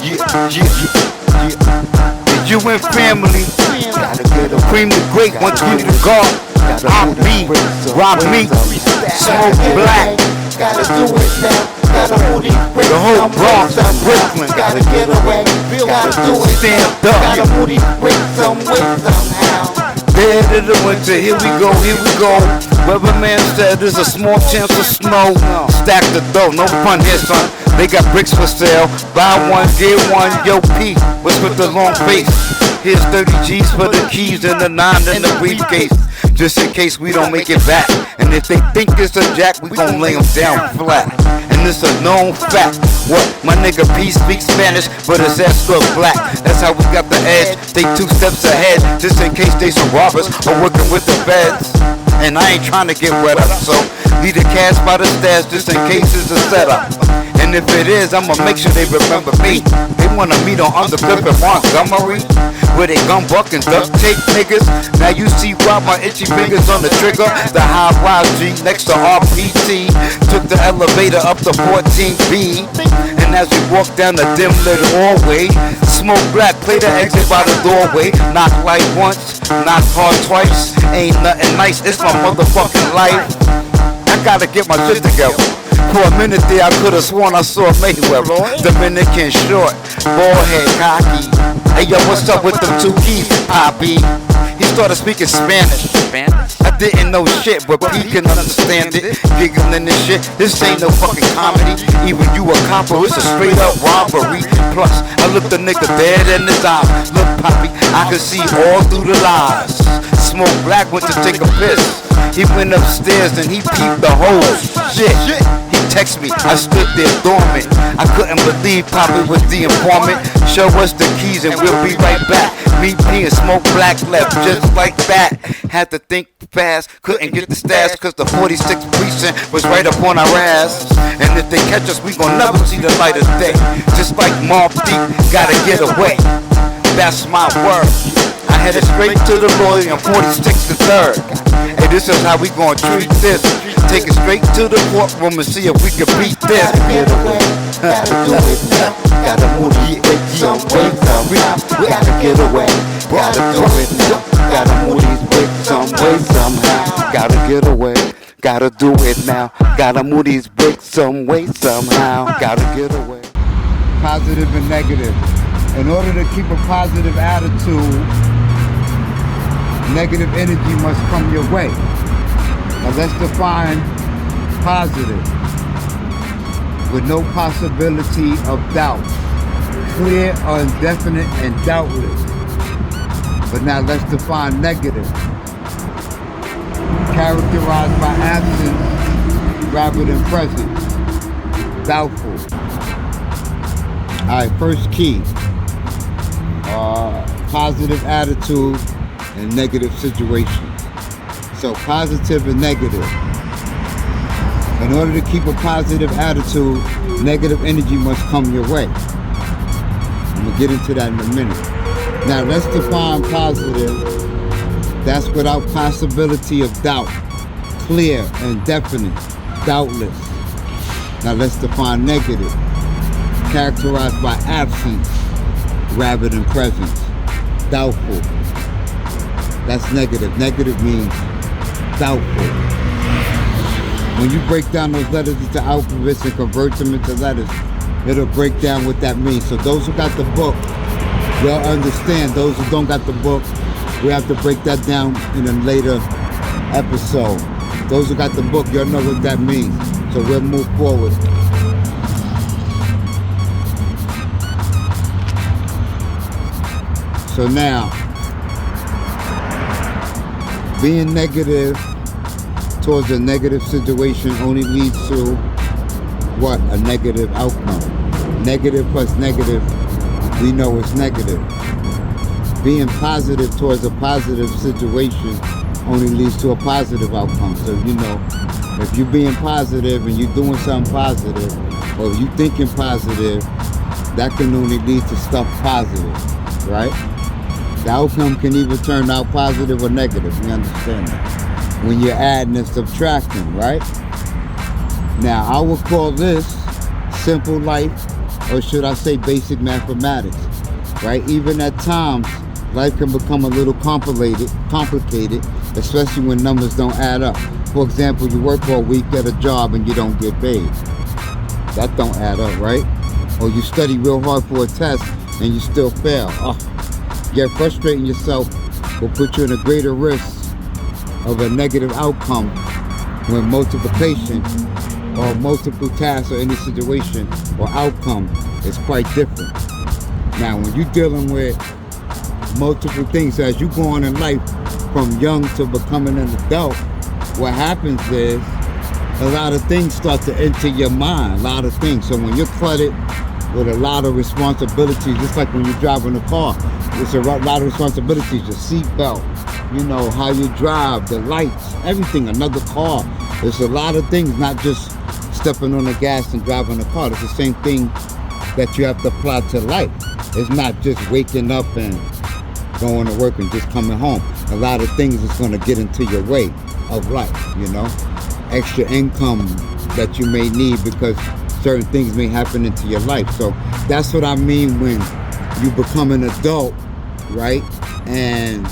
Yeah, yeah, yeah, yeah. You and family, gotta get a cream the great, once you the guard. I be, rob me, smoke black. Gotta do it now. Gotta move these bricks. The whole Bronx, Brooklyn, Gotta get away. Gotta do it. stand up. Gotta move these bricks some way somehow. Dead of the winter, here we go, here we go. Weatherman said there's a small chance of snow. Stack the dough, no pun here, son. They got bricks for sale. Buy one, get one. Yo, P, what's with the long face? Here's 30 G's for the keys and the 9 in the briefcase. Just in case we don't make it back. And if they think it's a jack, we gon' lay them down flat. And it's a known fact. What? My nigga P speaks Spanish, but his ass look black. That's how we got the edge. They 2 steps ahead, just in case they some robbers or working with the feds. And I ain't trying to get wet up, so leave the cash by the stash just in case it's a setup. And if it is, I'ma make sure they remember me. They wanna meet on Undercliff and Montgomery, where they gun buck and duct tape niggas. Now you see why my itchy fingers on the trigger. The high YG next to RPT. Took the elevator up to 14B. And as we walk down the dim lit hallway, smoke black, play the exit by the doorway. Knock light once, knock hard twice. Ain't nothing nice, it's my motherfucking life. I gotta get my shit together. For a minute there, I could've sworn I saw Mayweather. Dominican short, bald head, cocky. Hey yo, what's up with them 2 keys, Poppy? He started speaking Spanish. I didn't know shit, but P can understand it. Giggling and shit, this ain't no fucking comedy. Even you a copper, it's a straight up robbery. Plus, I looked the nigga dead in his eyes. Look, Poppy, I could see all through the lies. Smoke black went to take a piss. He went upstairs and he peeped the whole shit. He texted me, I stood there dormant. I couldn't believe Poppy was the informant. Show us the keys and we'll be right back. Me, P, and Smoke Black left just like that. Had to think fast, couldn't get the stash, cause the 46th precinct was right up on our ass. And if they catch us, we gon' never see the light of day. Just like Mobb Deep, gotta get away. That's my word. I headed straight to the lawyer on 46th and 3rd. Hey, this is how we gon' treat this. Take it straight to the courtroom and see if we can beat this. Gotta get away. Gotta do it now. Gotta move these bricks some way somehow. Gotta get away. Gotta do it now. Gotta move these bricks some way somehow. Gotta get away. Gotta do it now. Gotta move these bricks some way somehow. Gotta get away. Positive and negative. In order to keep a positive attitude, negative energy must come your way. Now let's define positive with no possibility of doubt. Clear, indefinite, and doubtless. But now let's define negative. Characterized by absence rather than presence. Doubtful. Alright, first key. Positive attitude and negative situation. So positive and negative. In order to keep a positive attitude, negative energy must come your way. I'm gonna get into that in a minute. Now let's define positive. That's without possibility of doubt. Clear and definite. Doubtless. Now let's define negative. Characterized by absence rather than presence. Doubtful. That's negative. Negative means doubtful. When you break down those letters into alphabets and convert them into letters, it'll break down what that means. So those who got the book, they'll understand. Those who don't got the book, we have to break that down in a later episode. Those who got the book, you'll know what that means. So we'll move forward. So now, being negative towards a negative situation only leads to what? A negative outcome. Negative plus negative, we know it's negative. Being positive towards a positive situation only leads to a positive outcome. So you know, if you're being positive and you're doing something positive, or if you're thinking positive, that can only lead to stuff positive, right? The outcome can either turn out positive or negative, you understand that? When you're adding and subtracting, right? Now, I would call this simple life or should I say basic mathematics, right? Even at times, life can become a little complicated, especially when numbers don't add up. For example, you work for a week at a job and you don't get paid. That don't add up, right? Or you study real hard for a test and you still fail. Yet frustrating yourself will put you in a greater risk of a negative outcome when multiplication or multiple tasks or any situation or outcome is quite different. Now, when you're dealing with multiple things, as you go on in life from young to becoming an adult, what happens is a lot of things start to enter your mind, a lot of things. So when you're flooded with a lot of responsibilities, just like when you're driving a car, it's a lot of responsibilities, your seatbelt, you know, how you drive, the lights, everything, another car. There's a lot of things, not just stepping on the gas and driving a car. It's the same thing that you have to apply to life. It's not just waking up and going to work and just coming home. A lot of things is going to get into your way of life, you know. Extra income that you may need because certain things may happen into your life. So that's what I mean when you become an adult, right? And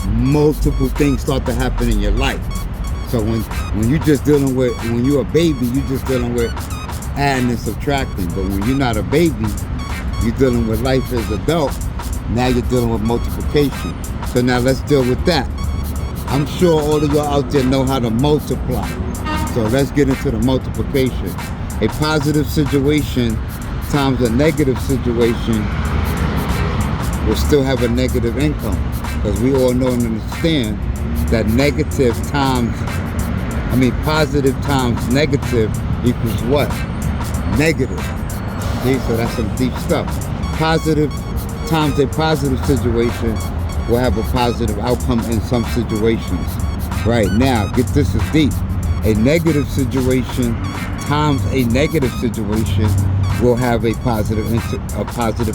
multiple things start to happen in your life. So when you're just dealing with, when you're a baby, you're just dealing with adding and subtracting. But when you're not a baby, you're dealing with life as an adult. Now you're dealing with multiplication. So now let's deal with that. I'm sure all of y'all out there know how to multiply. So let's get into the multiplication. A positive situation times a negative situation will still have a negative income. Because we all know and understand that positive times negative equals what? Negative. See, so that's some deep stuff. Positive times a positive situation will have a positive outcome in some situations. Right now, get this is deep. A negative situation times a negative situation will have a positive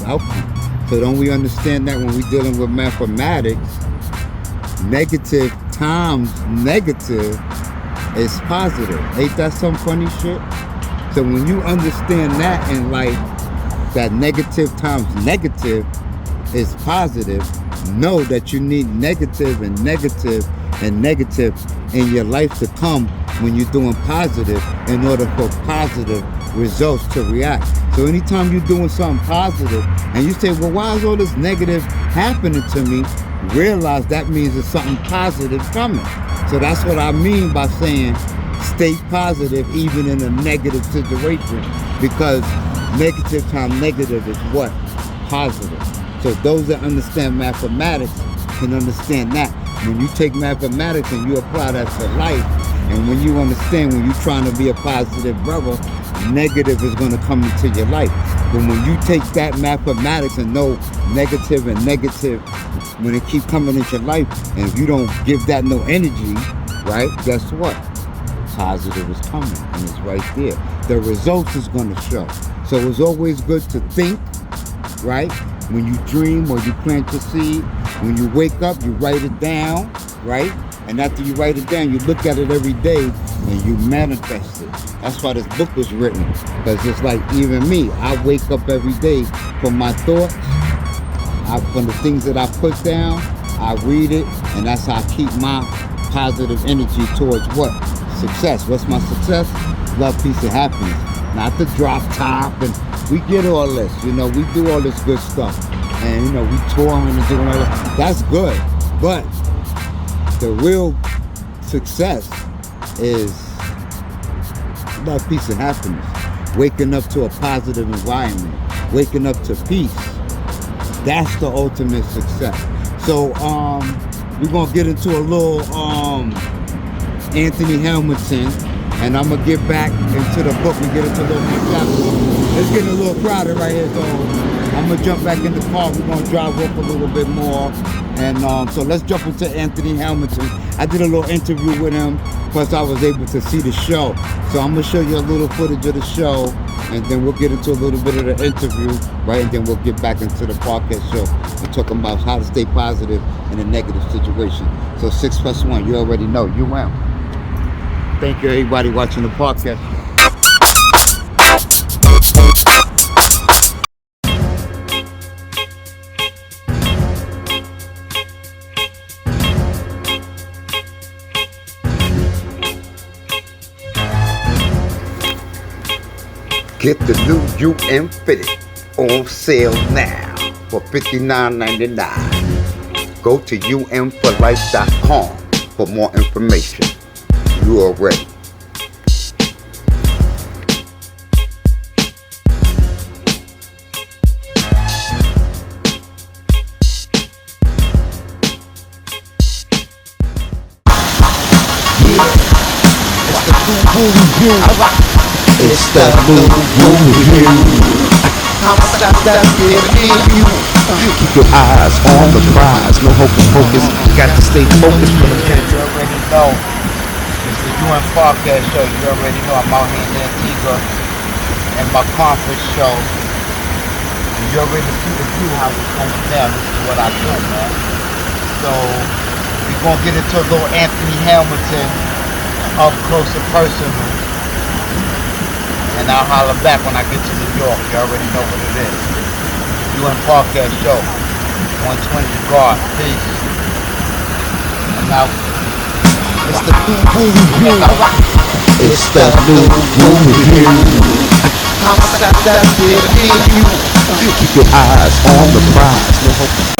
outcome. So don't we understand that when we're dealing with mathematics, negative times negative is positive. Ain't that some funny shit? So when you understand that in life, that negative times negative is positive, know that you need negative and negative and negative in your life to come when you're doing positive in order for positive results to react. So anytime you're doing something positive and you say, well, why is all this negative happening to me? Realize that means there's something positive coming. So that's what I mean by saying stay positive even in a negative situation, because negative times negative is what? Positive. So those that understand mathematics can understand that. When you take mathematics and you apply that to life, and when you understand when you're trying to be a positive brother, negative is going to come into your life. But when you take that mathematics and know negative and negative, when it keep coming into your life, and if you don't give that no energy, right, guess what? Positive is coming, and it's right there. The results is going to show. So it's always good to think, right? When you dream or you plant your seed, when you wake up, you write it down, right? And after you write it down, you look at it every day and you manifest it. That's why this book was written. Because it's like even me, I wake up every day from my thoughts, from the things that I put down, I read it, and that's how I keep my positive energy towards what? Success. What's my success? Love, peace, and happiness. Not the drop top, and we get all this, you know, we do all this good stuff. And, you know, we touring and doing all that. That's good. But the real success is love, peace, and happiness. Waking up to a positive environment. Waking up to peace. That's the ultimate success. So, we're going to get into a little Anthony Hamilton. And I'm going to get back into the book and get into a little more chapter. It's getting a little crowded right here, so I'm going to jump back in the car. We're going to drive up a little bit more. And so let's jump into Anthony Hamilton. I did a little interview with him, plus I was able to see the show. So I'm going to show you a little footage of the show, and then we'll get into a little bit of the interview, right? And then we'll get back into the podcast show and talking about how to stay positive in a negative situation. So 6 + 1, you already know, you win. Thank you, everybody watching the podcast. Get the new UN Fitted on sale now for $59.99. Go to unforlife.com for more information. You are ready. It's the new review. I'ma stop that you. Keep your eyes on the prize. No hocus pocus. Got to stay focused. You already know. It's the UN Podcast Show. You already know I'm out here in Antigua and my conference show. You already see the view how it's going down. This is what I do, man. So we're gonna get into a little Anthony Hamilton up close and personal. And I'll holler back when I get to New York. You already know what it is. UN Podcast Show. 120 Guard. Peace. And now, it's the new review. It's the new review. I'ma stop that you. Keep your eyes on the prize. No hocus.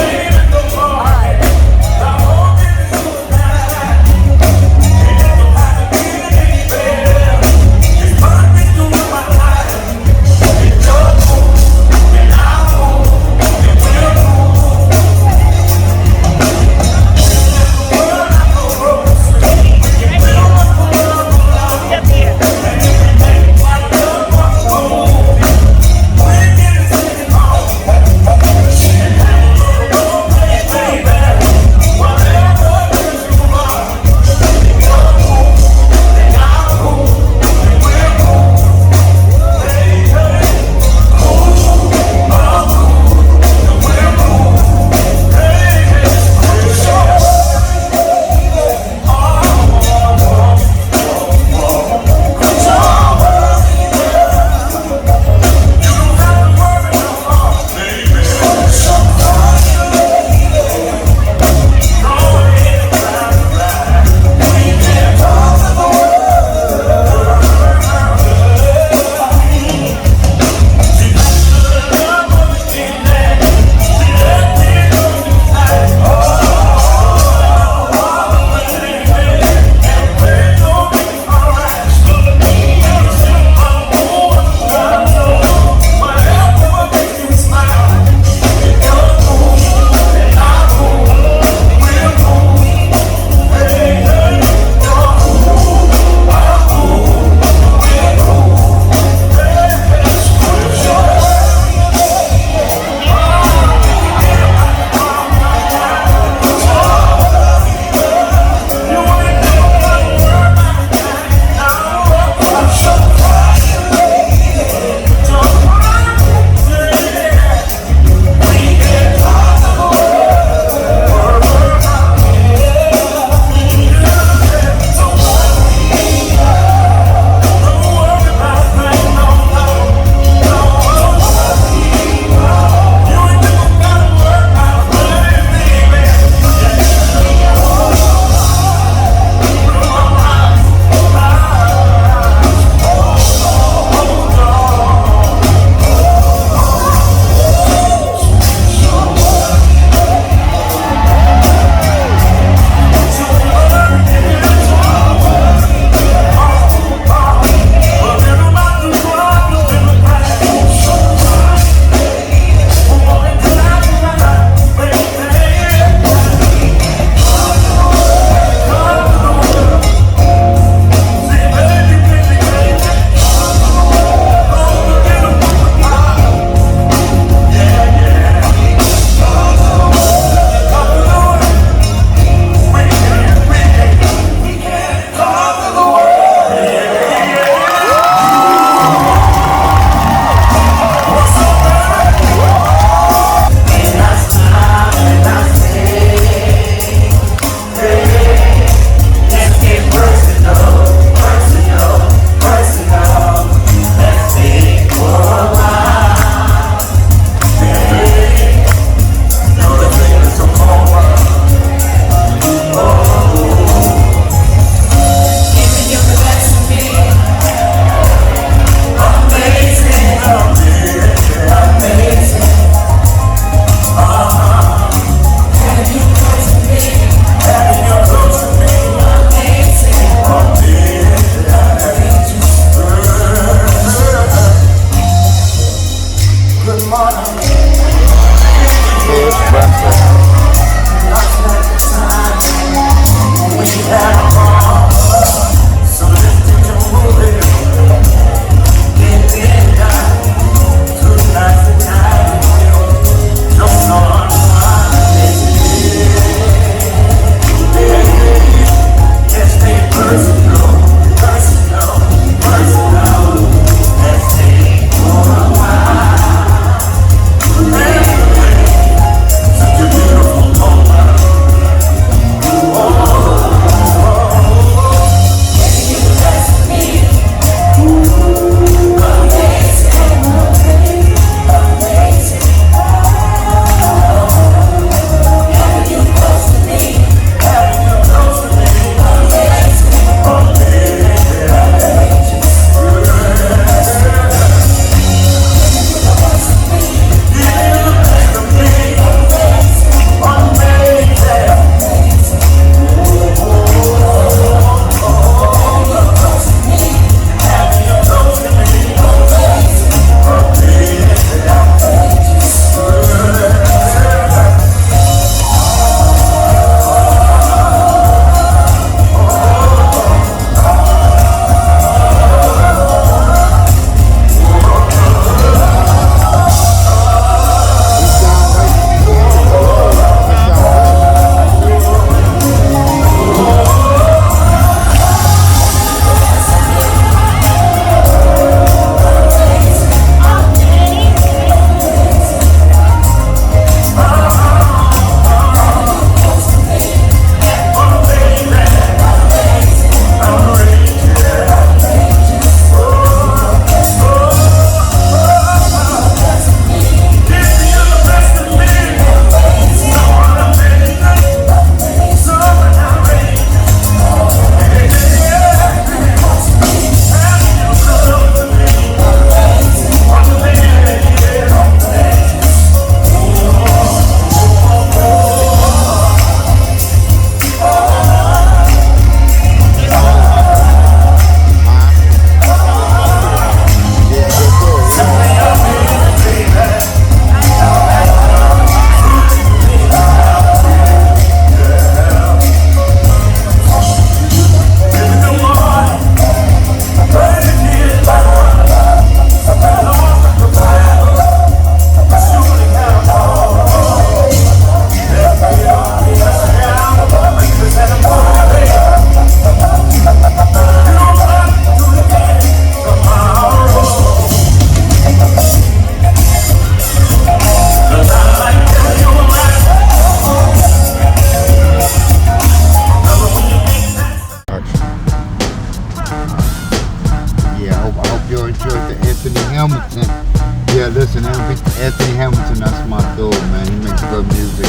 Anthony Hamilton, that's my dude, man. He makes good music.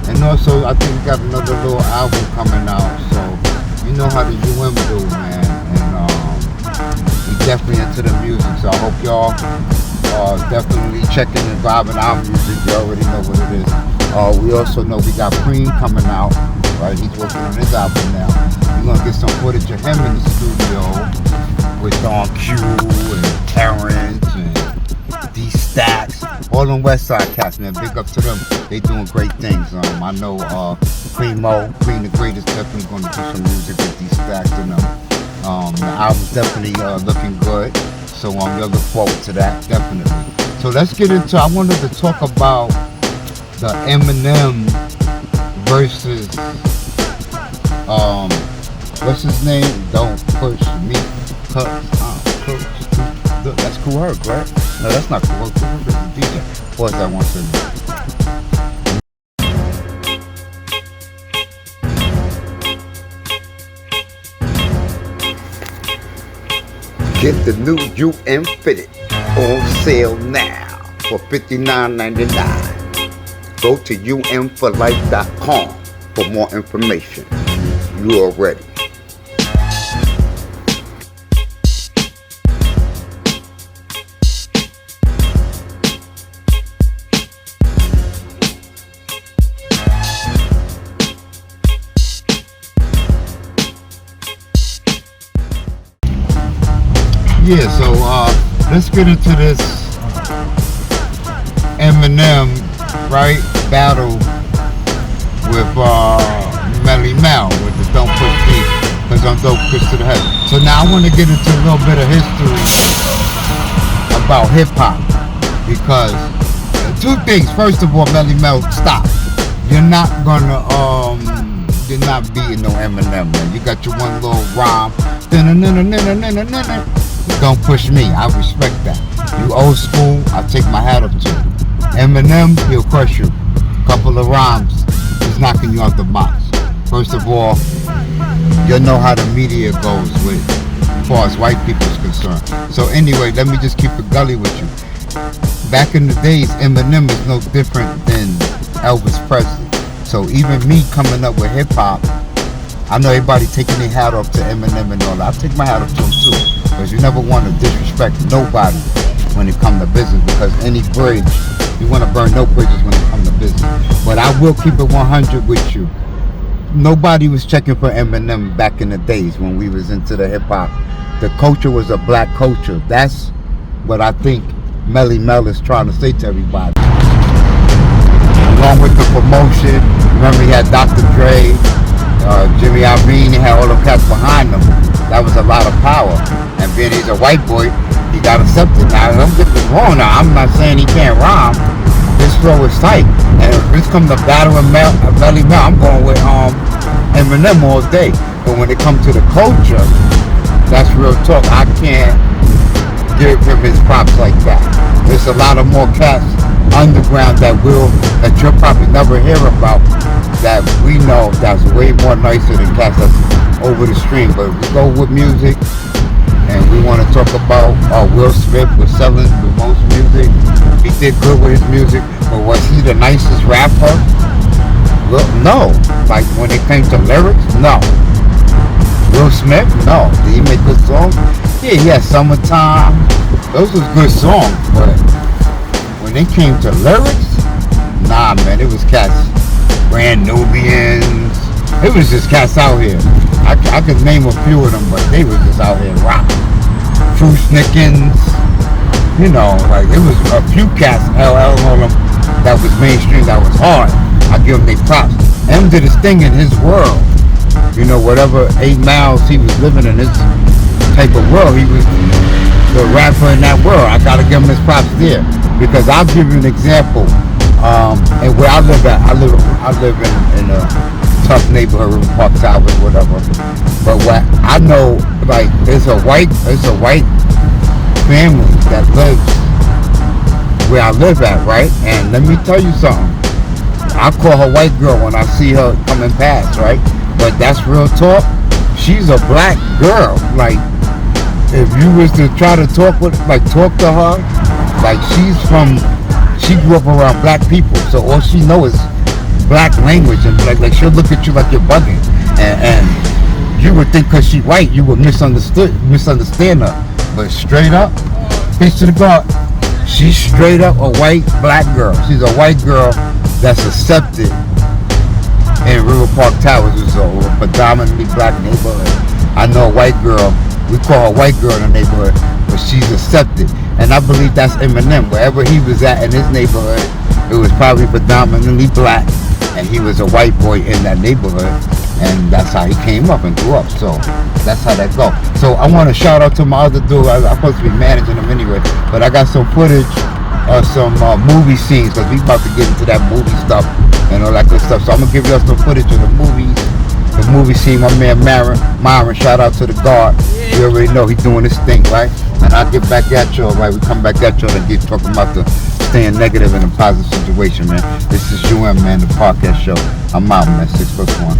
And also, I think we got another little album coming out, so you know how the UM do, man. And we definitely into the music, so I hope y'all definitely checking and vibing our music. You already know what it is. We also know we got Cream coming out, right? He's working on his album now. We're gonna get some footage of him in the studio with Don Q and Terrence and D-Stacks, all them West Side cats, man. Big up to them. They doing great things. I know Cream the Greatest, definitely gonna do some music with D-Stacks and them. The album's definitely looking good. So you'll look forward to that, definitely. So let's get into, I wanted to talk about the Eminem versus, what's his name? Don't push me, cause I'm close to the, that's Kool Herc, right? No, that's not Kool Herc. Kool Herc is the DJ. What was that one second? Get the new UM Fitted on sale now for $59.99. Go to umforlife.com for more information. You are ready. Yeah, so let's get into this Eminem, right, battle with Melly Mel with the Don't Push Me, because I'm dope push to the head. So now I want to get into a little bit of history about hip hop, because two things. First of all, Melly Mel, stop. You're not beating no Eminem, man. You got your one little rhyme. Don't push me. I respect that. You old school, I take my hat off to you. Eminem, he'll crush you. Couple of rhymes, he's knocking you out the box. First of all, you know how the media goes with as far as white people is concerned. So anyway, let me just keep it gully with you. Back in the days, Eminem is no different than Elvis Presley. So even me coming up with hip hop, I know everybody taking their hat off to Eminem and all that. I take my hat off to him too, because you never want to disrespect nobody when it comes to business, because any bridge, you want to burn no bridges when it comes to business. But I will keep it 100 with you. Nobody was checking for Eminem back in the days when we was into the hip hop. The culture was a black culture. That's what I think Melly Mel is trying to say to everybody. Along with the promotion, remember he had Dr. Dre, Jimmy Iovine, he had all the cats behind him. That was a lot of power. And being he's a white boy, he got accepted. Now, don't get me wrong now, I'm not saying he can't rhyme. His flow is tight. And if this comes to battle with Melly Mel, I'm going with Eminem all day. But when it comes to the culture, that's real talk. I can't give him his props like that. There's a lot of more cats underground that you'll probably never hear about, that we know that's way more nicer than cats that's over the stream. But we go with music, and we want to talk about Will Smith was selling the most music. He did good with his music, but was he the nicest rapper? Well, no. Like when it came to lyrics, no. Will Smith, no. Did he make good songs? Yeah, he had Summertime. Those was good songs, but when it came to lyrics, nah, man, it was cats. Brand Nubians. It was just cats out here. I could name a few of them, but they was just out here rocking. Fruitnickens, you know, like it was a few cats, LL on them, that was mainstream, that was hard. I give them their props. M did his thing in his world. You know, whatever 8 miles he was living in his type of world, he was the rapper in that world. I gotta give him his props there, because I'll give you an example. And where I live at, I live in a tough neighborhood, River Park Towers, whatever. But what I know, like, there's a white family that lives where I live at, right? And let me tell you something. I call her white girl when I see her coming past, right? But that's real talk. She's a black girl. Like, if you was to try to talk to her, like she grew up around black people, so all she knows is black language, and like she'll look at you like you're bugging, and you would think because she white, you would misunderstand her, but straight up, face to the God, she's straight up a white black girl. She's a white girl that's accepted in River Park Towers, which is a predominantly black neighborhood. I know a white girl, we call her white girl in the neighborhood, but she's accepted. And I believe that's Eminem. Wherever he was at in his neighborhood, it was probably predominantly black, and he was a white boy in that neighborhood, and that's how he came up and grew up. So that's how that go. So I want to shout out to my other dude. I'm supposed to be managing him anyway, but I got some footage of some movie scenes, because we about to get into that movie stuff and all that good stuff. So I'm gonna give you some footage of the movie scene. My man Myron, shout out to the guard. You already know he's doing his thing, right? And I'll get back at you, right? We come back at you and get talking about the staying negative in a positive situation, man. This is UM, man, the podcast show. I'm out, man, 6+1.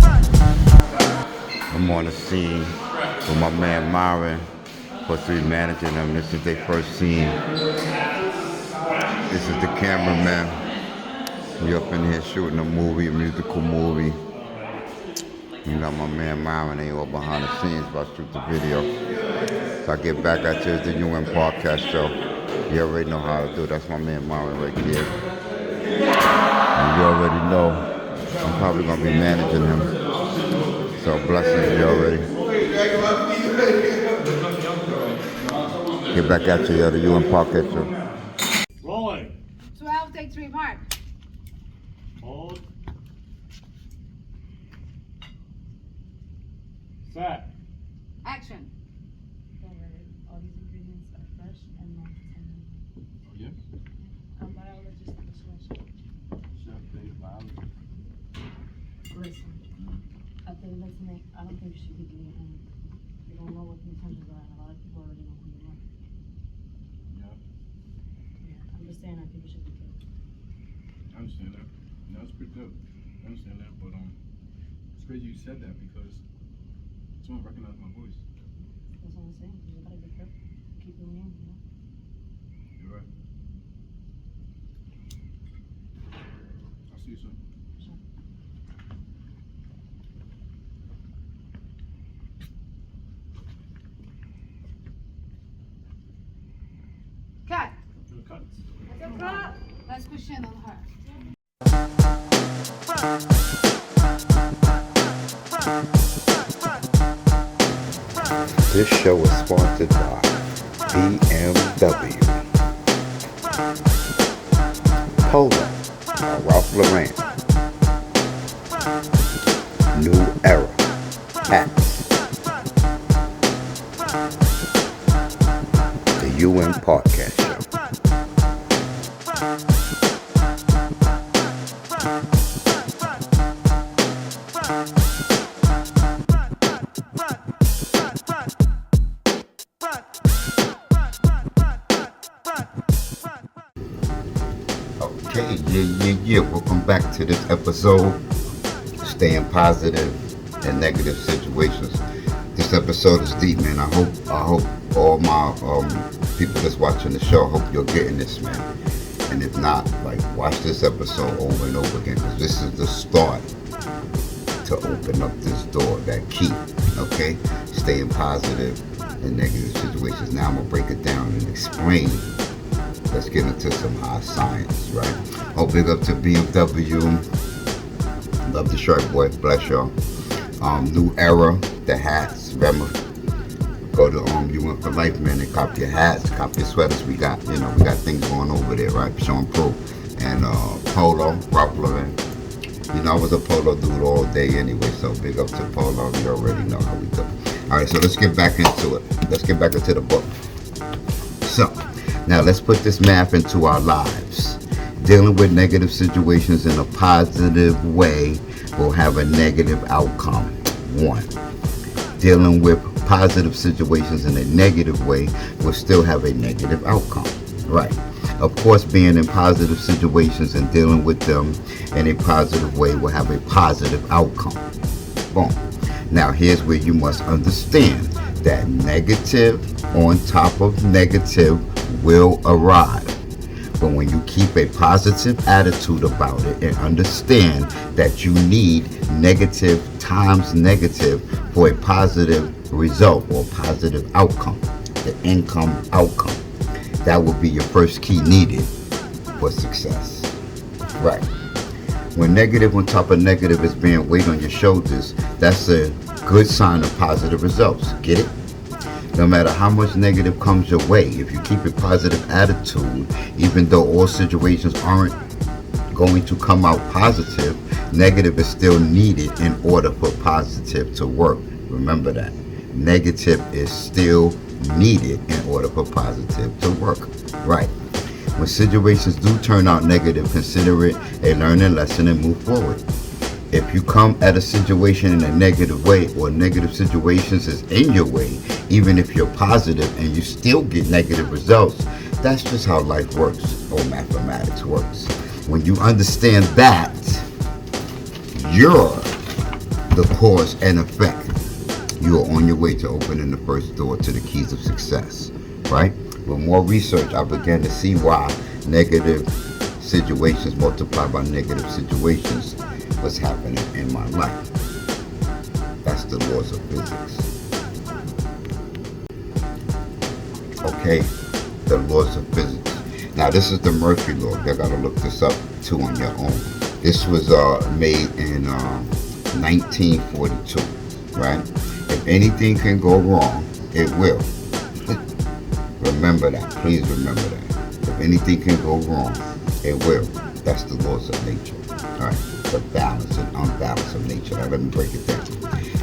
I'm on the scene with my man Myron, supposed to be managing them. This is their first scene. This is the cameraman. We up in here shooting a musical movie. You got my man Myron, they all behind the scenes about to shoot the video. So I get back at you, it's the UN podcast show. You already know how to do it. That's my man Myron right here. And you already know I'm probably gonna be managing him. So blessings, you already. Get back at you, the UN podcast show. Rolling. 12, take 3, mark. Hold. Set. Action. Don't worry, all these ingredients are fresh and not tender. Oh, yeah? I'm biologist at the chef. Chef, Dave, biology. Listen, after listening, I don't think you should be doing anything. You don't know what the intentions are, and a lot of people already know who you are. Yeah, Yeah, I'm just saying, I think you should be careful. I understand that. No, it's pretty good. I understand that, but it's crazy you said that because someone recognized my voice. That's what I'm saying. You gotta be careful. Keep your name, you know? You're right. I'll see you soon. Sure. Cut. To the cuts. Let's push in on her. This show is sponsored by BMW, Polo by Ralph Lauren, New Era Hats, the UN Podcast Show. Okay, yeah. Welcome back to this episode, Staying Positive in Negative Situations. This episode is deep, man. I hope all my people that's watching the show, I hope you're getting this, man. And if not, like, watch this episode over and over again, because this is the start to open up this door, that key, okay? Staying positive in negative situations. Now I'm gonna break it down and explain. Let's get into some high science, right? Oh, big up to BMW. Love the shirt, boy. Bless y'all. New Era, the hats. Remember, go to UN for Life, man, and cop your hats, cop your sweaters. We got things going over there, right? Showing proof. And Polo, Ralph Lauren. You know, I was a Polo dude all day anyway, so big up to Polo. You already know how we do. All right, so let's get back into it. Let's get back into the book. So, now let's put this math into our lives. Dealing with negative situations in a positive way will have a negative outcome. 1. Dealing with positive situations in a negative way will still have a negative outcome. Right. Of course, being in positive situations and dealing with them in a positive way will have a positive outcome. Boom. Now here's where you must understand that negative on top of negative will arrive. But when you keep a positive attitude about it and understand that you need negative times negative for a positive result or positive outcome, the income outcome, that will be your first key needed for success. Right. When negative on top of negative is being weighed on your shoulders, that's a good sign of positive results. Get it? No matter how much negative comes your way, if you keep a positive attitude, even though all situations aren't going to come out positive, negative is still needed in order for positive to work. Remember that. Negative is still needed in order for positive to work. Right. When situations do turn out negative, consider it a learning lesson and move forward. If you come at a situation in a negative way, or negative situations is in your way, even if you're positive and you still get negative results, that's just how life works, or mathematics works. When you understand that, you're the cause and effect, you are on your way to opening the first door to the keys of success, right? With more research, I began to see why negative situations multiplied by negative situations was happening in my life. That's the laws of physics. Okay, the laws of physics. Now this is the Murphy law. You gotta look this up too on your own. This was made in 1942, right? If anything can go wrong, it will. Remember that. Please remember that. If anything can go wrong, and will. That's the laws of nature. All right, the balance and unbalance of nature. Now, let me break it down.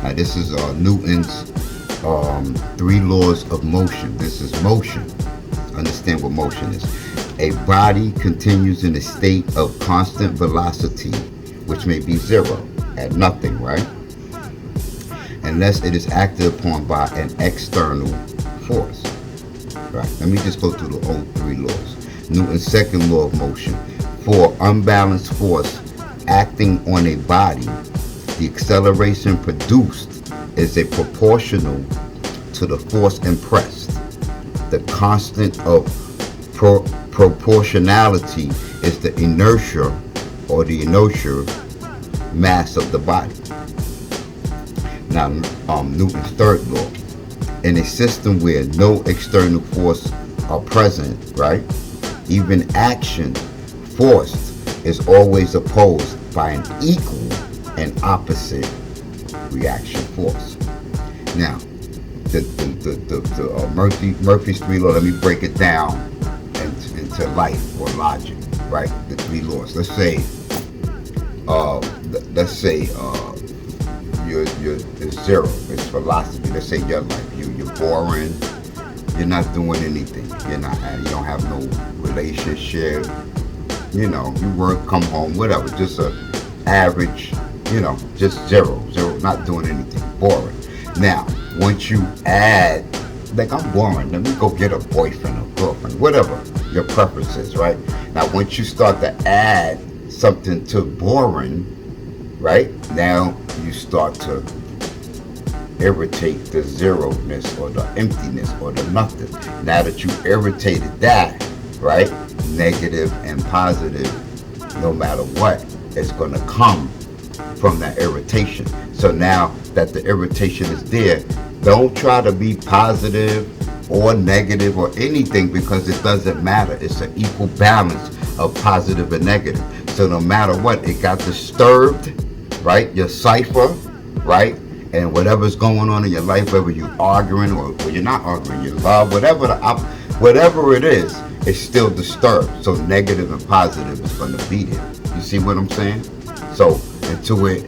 Now, this is Newton's 3 laws of motion. This is motion. Understand what motion is. A body continues in a state of constant velocity, which may be 0, at nothing, right? Unless it is acted upon by an external force. Right. Let me just go through the whole 3 laws. Newton's second law of motion. For unbalanced force acting on a body, the acceleration produced is a proportional to the force impressed. The constant of proportionality is the inertia or the inertial mass of the body. Now, Newton's third law. In a system where no external force are present, right? Even action forced is always opposed by an equal and opposite reaction force. Now, the Murphy's 3 laws. Let me break it down into life or logic, right? The 3 laws. Let's say it's 0. It's philosophy. Let's say your life. You're boring. You're not doing anything. You don't have no relationship. You work, come home, whatever. Just a average. Just 0. Not doing anything. Boring. Now, once you add, like, I'm boring. Let me go get a boyfriend or girlfriend, whatever your preference is, right? Now, once you start to add something to boring, right? Now you start to irritate the 0-ness or the emptiness or the nothing. Now that you irritated that, right? Negative and positive, no matter what, is going to come from that irritation. So now that the irritation is there, don't try to be positive or negative or anything, because it doesn't matter. It's an equal balance of positive and negative. So no matter what, it got disturbed, right? Your cipher, right? And whatever's going on in your life, whether you're arguing or you're not arguing, you love, whatever it is, it's still disturbed. So negative and positive is going to be there. You see what I'm saying? So until it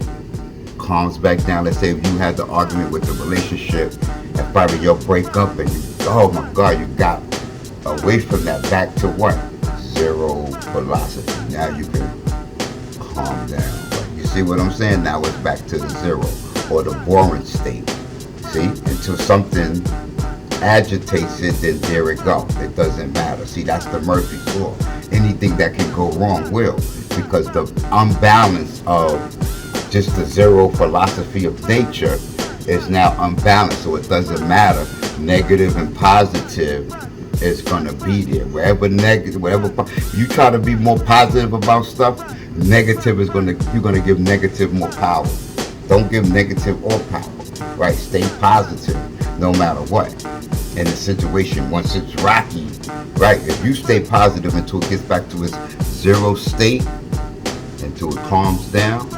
calms back down, let's say if you had the argument with the relationship and finally you'll break up and oh my God, you got away from that back to what? 0 velocity. Now you can calm down. You see what I'm saying? Now it's back to the 0 or the boring state. See? Until something agitates it, then there it go. It doesn't matter. See, that's the Murphy's law. Anything that can go wrong will, because the unbalance of just the 0 philosophy of nature is now unbalanced, so it doesn't matter. Negative and positive is going to be there. Wherever you try to be more positive about stuff, negative is you're going to give negative more power. Don't give negative all power, right? Stay positive no matter what. In a situation, once it's rocky, right? If you stay positive until it gets back to its 0 state, until it calms down,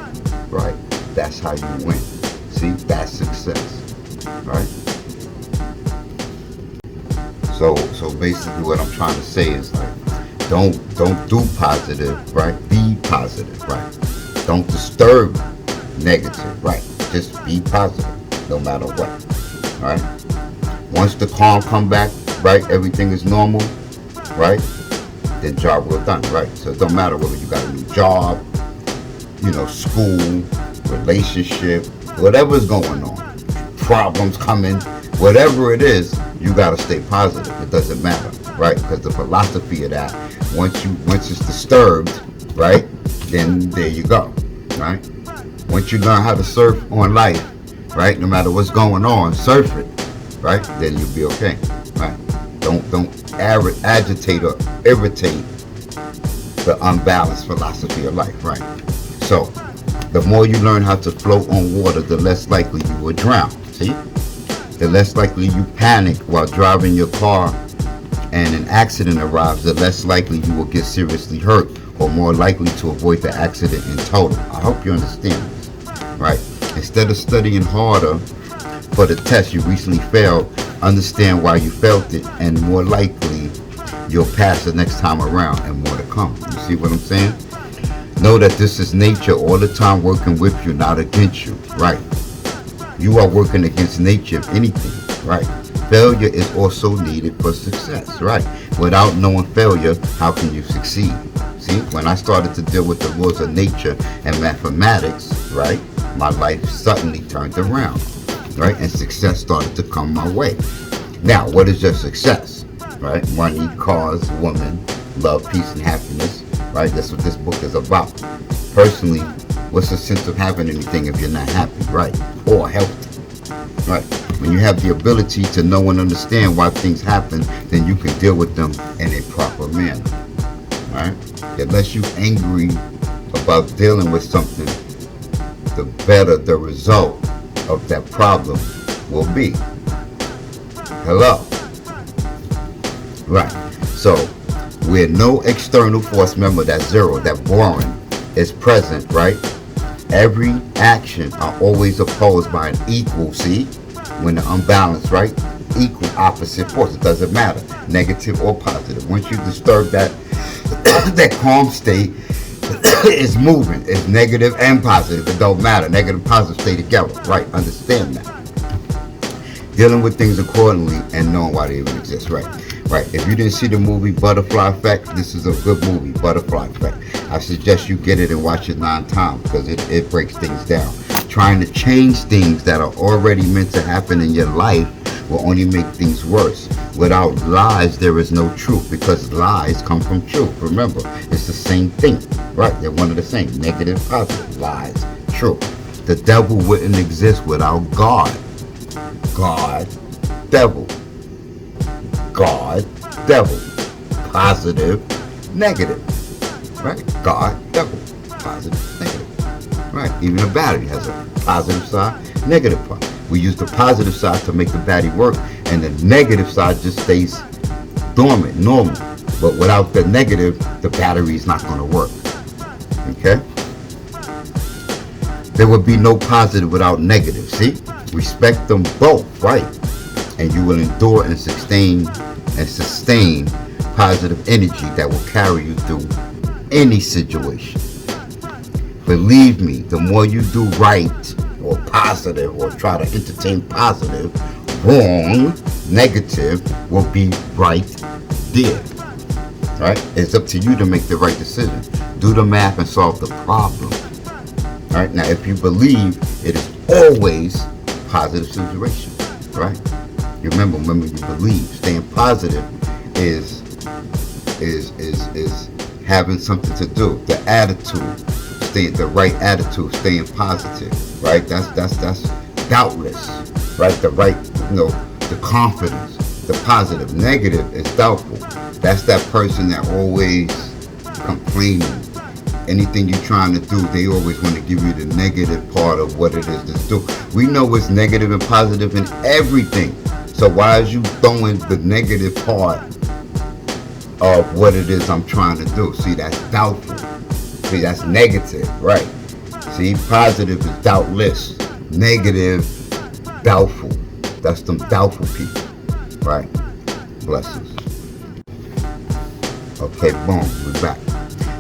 right? That's how you win. See, that's success, right? So basically what I'm trying to say is, like, don't do positive, right? Be positive, right? Don't disturb negative, right? Just be positive no matter what, all right? Once the calm come back, right? Everything is normal, right? Then job well done, right? So it don't matter whether you got a new job, school, relationship, whatever's going on, problems coming, whatever it is, you gotta stay positive. It doesn't matter, right? Because the philosophy of that, once it's disturbed, right? Then there you go, right? Once you learn how to surf on life, right? No matter what's going on, surf it, right? Then you'll be okay, right? Don't agitate or irritate the unbalanced philosophy of life, right? So, the more you learn how to float on water, the less likely you will drown. See? The less likely you panic while driving your car and an accident arrives, the less likely you will get seriously hurt or more likely to avoid the accident in total. I hope you understand this, right? Instead of studying harder for the test you recently failed, understand why you felt it, and more likely you'll pass the next time around and more to come. You see what I'm saying? Know that this is nature all the time working with you, not against you, right? You are working against nature, if anything, right? Failure is also needed for success, right? Without knowing failure, how can you succeed? See, when I started to deal with the laws of nature and mathematics, right, my life suddenly turned around, right? And success started to come my way. Now, what is your success, right? Money, cars, woman, love, peace, and happiness, right? That's what this book is about. Personally, what's the sense of having anything if you're not happy, right? Or healthy, right? When you have the ability to know and understand why things happen, then you can deal with them in a proper manner, right? The less you're angry about dealing with something, the better the result of that problem will be. Hello? Right. So, where no external force, remember that's zero, that boring, is present, right? Every action are always opposed by an equal, see? When they're unbalanced, right? Equal opposite force. It doesn't matter, negative or positive. Once you disturb that that calm state is moving. It's negative and positive. It don't matter. Negative and positive stay together. Right? Understand that. Dealing with things accordingly and knowing why they even exist. Right? Right. If you didn't see the movie Butterfly Effect, this is a good movie, Butterfly Effect. I suggest you get it and watch it 9 times because it breaks things down. Trying to change things that are already meant to happen in your life will only make things worse. Without lies, there is no truth because lies come from truth. Remember, it's the same thing, right? They're one of the same. Negative, positive, lies, truth. The devil wouldn't exist without God. God, devil. God, devil. Positive, negative. Right? God, devil. Positive, negative. Right? Even a battery has a positive side, negative part. We use the positive side to make the battery work, and the negative side just stays dormant, normal. But without the negative, the battery is not going to work. Okay? There would be no positive without negative. See? Respect them both, right? And you will endure and sustain positive energy that will carry you through any situation. Believe me, the more you do right or positive or try to entertain positive, wrong, negative will be right there. Right? It's up to you to make the right decision. Do the math and solve the problem. Right? Now, if you believe, it is always positive situation. Right? Remember, when you believe, staying positive is having something to do. The attitude, the right attitude, staying positive, right? That's doubtless, right? The right, the confidence, the positive. Negative is doubtful. That's that person that always complaining. Anything you're trying to do, they always want to give you the negative part of what it is to do. We know it's negative and positive in everything. So why is you throwing the negative part of what it is I'm trying to do? See, that's doubtful. See, that's negative, right? See, positive is doubtless. Negative, doubtful. That's them doubtful people, right? Blessings. Okay, boom, we're back.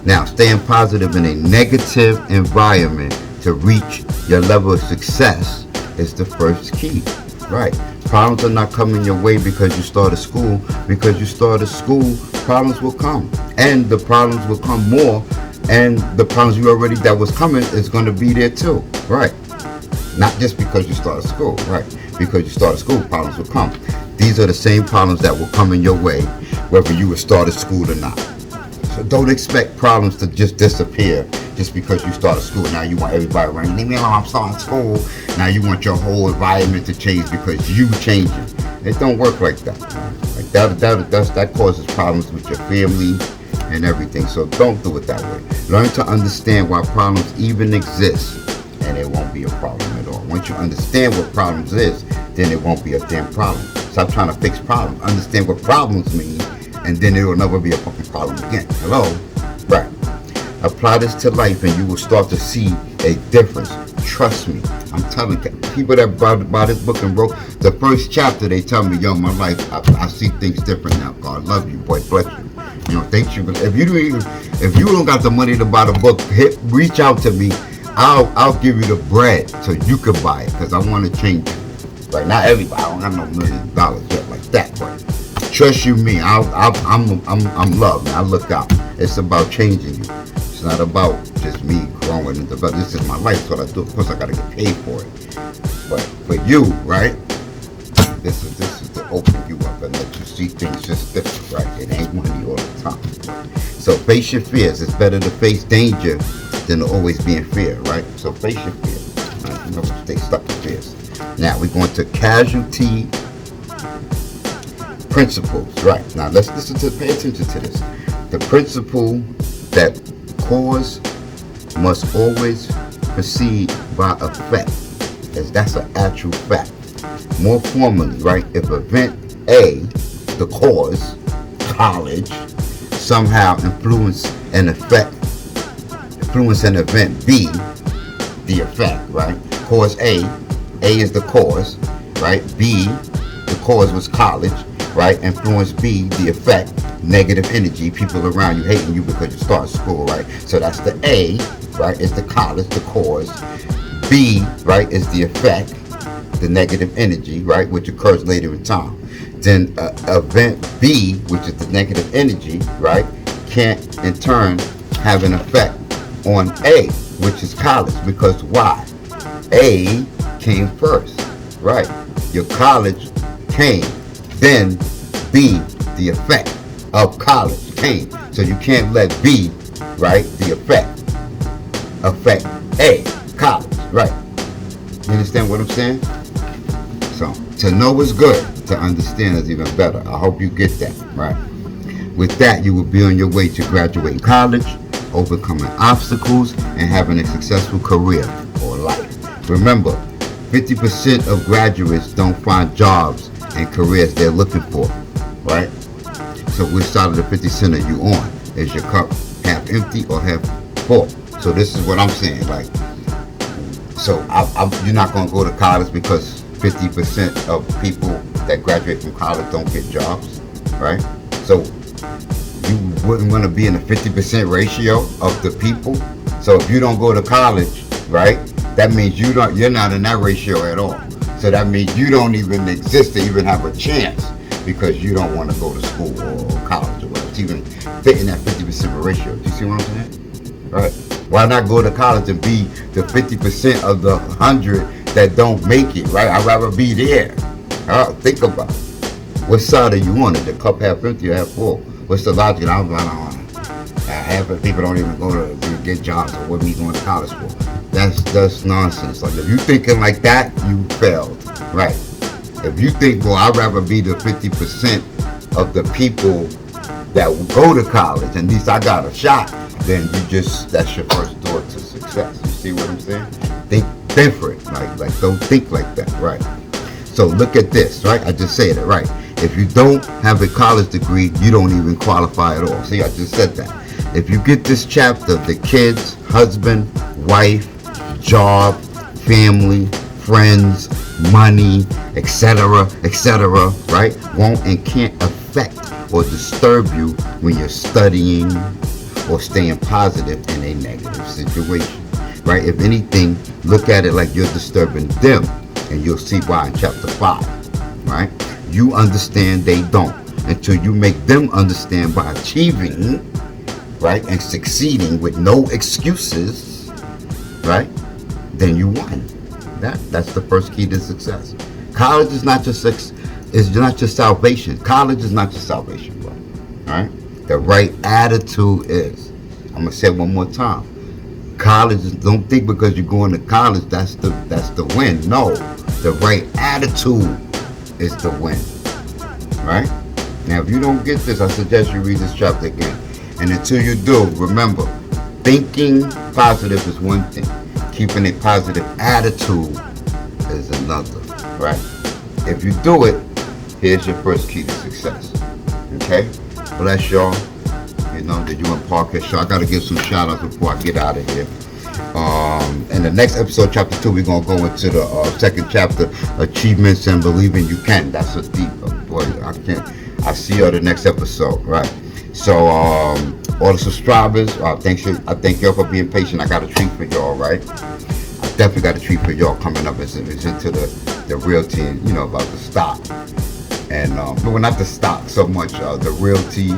Now, staying positive in a negative environment to reach your level of success is the first key, right? Problems are not coming your way because you started school. Because you started school, problems will come. And the problems will come more. And the problems that was coming is going to be there too, right? Not just because you started school, right? Because you started school, problems will come. These are the same problems that will come in your way, whether you were started school or not. So don't expect problems to just disappear just because you started school. Now you want everybody around, leave me alone, I'm starting school. Now you want your whole environment to change because you changing. It don't work like that. Like that causes problems with your family and everything. So don't do it that way. Learn to understand why problems even exist, and it won't be a problem at all. Once you understand what problems is, then it won't be a damn problem. Stop trying to fix problems. Understand what problems mean, and then it will never be a fucking problem again. Hello? Right. Apply this to life and you will start to see a difference. Trust me. I'm telling you, people that bought this book and wrote the first chapter, they tell me, yo, my life, I see things different now. God love you, boy, bless you. You know, thank you. If you don't got the money to buy the book, reach out to me. I'll give you the bread so you can buy it, because I want to change it. Right, not everybody. I don't have no $1 million yet like that, but trust you me, I'm love, man. I look out. It's about changing you. It's not about just me growing and developing. This is my life, so what I do. Of course, I gotta get paid for it. But for you, right? This is to open you up and let you see things just different, right? It ain't money all the time. So face your fears. It's better to face danger than to always be in fear, right? So face your fears. Right? You know, stay stuck in fears. Now we're going to casualty principles, right? Now let's pay attention to this. The principle that cause must always proceed by effect, as that's an actual fact. More formally, right? If event A, the cause, college, somehow influence an event B, the effect, right? Cause A is the cause, right? B, the cause was college, right? Influence B, the effect, negative energy, people around you hating you because you start school, right? So that's the A, right? Is the college, the cause. B, right, is the effect, the negative energy, right, which occurs later in time. Then event B, which is the negative energy, right, can't in turn have an effect on A, which is college, because why? A came first, right? Your college came, then B, the effect of college came. So you can't let B, right, the effect A, college, right? You understand what I'm saying? So to know is good, to understand is even better. I hope you get that, right? With that, you will be on your way to graduating college, overcoming obstacles, and having a successful career or life. Remember, 50% of graduates don't find jobs and careers they're looking for, right? So which side of the 50% are you on? Is your cup half empty or half full? So this is what I'm saying, like, so you're not going to go to college because 50% of people that graduate from college don't get jobs, right? So you wouldn't want to be in a 50% ratio of the people. So if you don't go to college, right, that means you're not in that ratio at all. So that means you don't even exist to even have a chance, because you don't want to go to school or college or whatever. It's even fit in that 50% ratio. Do you see what I'm saying? Right? Why not go to college and be the 50% of the 100 that don't make it, right? I'd rather be there. Think about it. What side are you on? Is the cup half empty or half full? What's the logic? I don't know. Half of people don't even go to get jobs, or what are we going to college for? That's nonsense. Like, if you thinking like that, you failed, right? If you think, well, I'd rather be the 50% of the people that go to college, and at least I got a shot, then that's your first door to success. You see what I'm saying? Think different, like don't think like that, right? So look at this, right? I just said it, right? If you don't have a college degree, you don't even qualify at all. See, I just said that. If you get this chapter, the kids, husband, wife, job, family, friends, money, etc., right, won't and can't affect or disturb you when you're studying or staying positive in a negative situation, right? If anything, look at it like you're disturbing them, and you'll see why in chapter 5, right? You understand, they don't, until you make them understand by achieving, right, and succeeding with no excuses, right? Then you won. That's the first key to success. College is not just salvation. College is not just salvation, bro. All right? The right attitude is. I'm gonna say it one more time. College is, don't think because you're going to college that's the win. No, the right attitude is the win. Right? Now, if you don't get this, I suggest you read this chapter again. And until you do, remember, thinking positive is one thing. Keeping a positive attitude is another, right? If you do it, here's your first key to success. Okay? Bless y'all. You know, the UN Podcast Show. I got to give some shout outs before I get out of here. In the next episode, chapter 2, we're going to go into the second chapter, Achievements and Believing You Can. That's a deep, boy, I see you on the next episode, right? So all the subscribers, I thank y'all for being patient. I got a treat for y'all, right? I definitely got a treat for y'all coming up. It's into the realty and, you know, about the stock. And but not the stock so much, the realty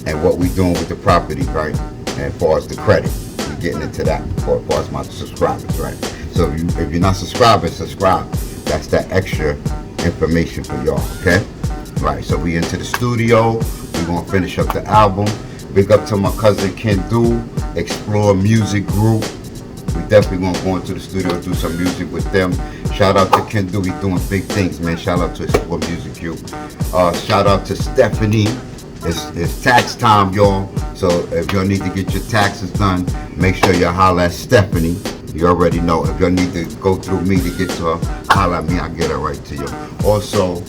and what we doing with the property, right? And as far as the credit, we're getting into that as far as my subscribers, right? So if you're not subscribing, subscribe. That's that extra information for y'all, okay? Right, so we into the studio. We're gonna finish up the album. Big up to my cousin Ken Do, Explore Music Group. We definitely gonna go into the studio and do some music with them. Shout out to Ken Do, he's doing big things, man. Shout out to Explore Music Group. Shout out to Stephanie. It's tax time, y'all. So if y'all need to get your taxes done, make sure you holler at Stephanie. You already know. If y'all need to go through me to get to her, holler at me, I'll get her right to you. Also,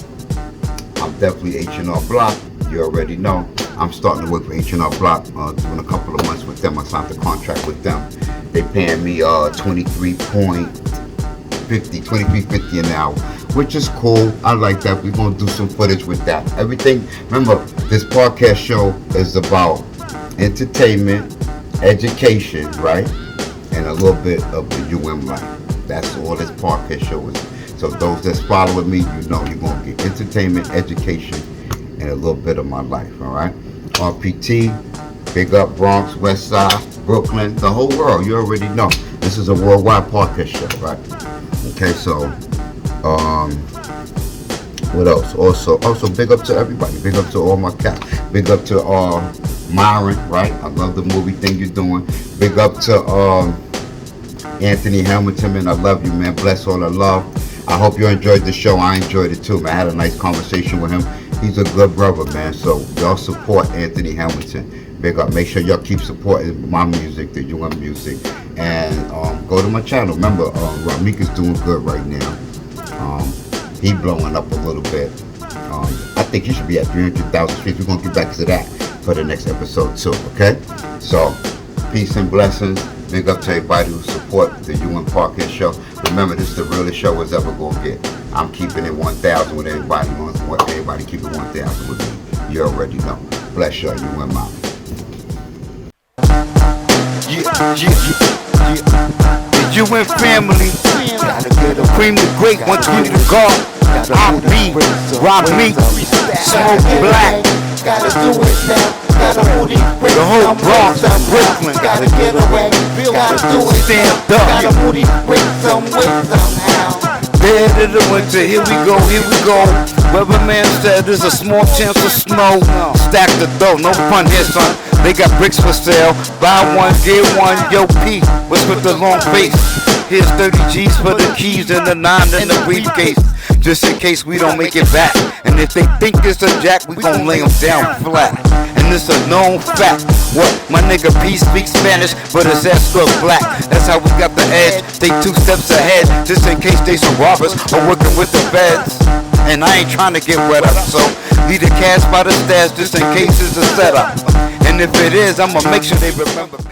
I'm definitely H&R Block. You already know. I'm starting to work for H&R Block, doing a couple of months with them. I signed the contract with them. They paying me $23.50 an hour, which is cool. I like that. We're gonna do some footage with that. Everything. Remember, this podcast show is about entertainment, education, right, and a little bit of the UM life. That's all this podcast show is. So those that's following me, you know you're gonna get entertainment, education, and a little bit of my life. All right. RPT, big up Bronx, West Side, Brooklyn, the whole world. You already know. This is a worldwide podcast show, right? Okay, so what else? Also big up to everybody. Big up to all my cats. Big up to Myron, right? I love the movie thing you're doing. Big up to Anthony Hamilton, man. I love you, man. Bless all the love. I hope you enjoyed the show. I enjoyed it too, man. I had a nice conversation with him. He's a good brother, man. So y'all support Anthony Hamilton. Big up. Make sure y'all keep supporting my music, the UM music, and go to my channel. Remember, Ramik is doing good right now. He blowing up a little bit. I think he should be at 300,000 streams. We're gonna get back to that for the next episode too. Okay. So peace and blessings. Big up to everybody who support the UM Podcast Show. Remember, this is the realest show was ever gonna get. I'm keeping it 1,000 with everybody. Everybody keep it 1,000 with me. You already know. Bless y'all. UM out. You and family, cream the great, one to the God. I be, rob me, smoke black. The whole Bronx, Brooklyn, stand up. Dead of the winter, here we go. Weatherman said there's a small chance of snow. Stack the dough, no pun here, son. They got bricks for sale. Buy one, get one. Yo, P, what's with the long face? Here's 30 G's for the keys and the 9 in the briefcase. Just in case we don't make it back. And if they think it's a jack, we gon' lay them down flat. And it's a known fact. What? My nigga P speaks Spanish, but his ass look black. That's how we got the edge. They 2 steps ahead, just in case they some robbers or working with the feds. And I ain't trying to get wet up, so leave the cash by the stash just in case it's a setup. And if it is, I'ma make sure they remember me.